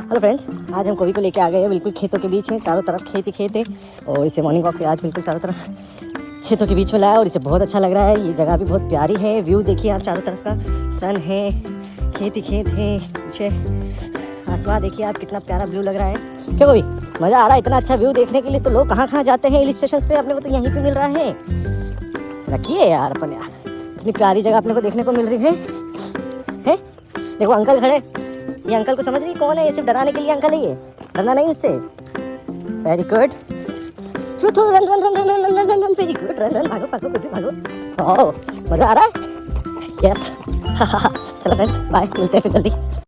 Hello friends, आज हम कोवी को लेके आ गए हैं बिल्कुल खेतों के बीच में। चारों तरफ खेत ही खेत है और इसे मॉर्निंग वॉक पे आज बिल्कुल चारों तरफ खेतों के बीच में लाया और इसे बहुत अच्छा लग रहा है। ये जगह भी बहुत प्यारी है। व्यू देखिए आप चारों तरफ का, सन है, खेत ही खेत है, पीछे आसमान देखिए आप, कितना प्यारा व्यू लग रहा है। क्या कोवी, मज़ा आ रहा है। इतना अच्छा व्यू देखने के लिए तो लोग कहाँ जाते हैं हिल स्टेशन पे, अपने को तो यहीं पर मिल रहा है। रखिए यार अपन यार, इतनी प्यारी जगह अपने को देखने को मिल रही है। देखो अंकल खड़े, ये अंकल को समझ रही कौन है? ये सिर्फ डराने के लिए अंकल है, ये डरना नहीं इससे। Very good, run run run run run run run, very good, run run, भागो भागो बेबी भागो। ओह मजा आ रहा है, यस। चलो फ्रेंड्स, बाय, मिलते हैं फिर जल्दी।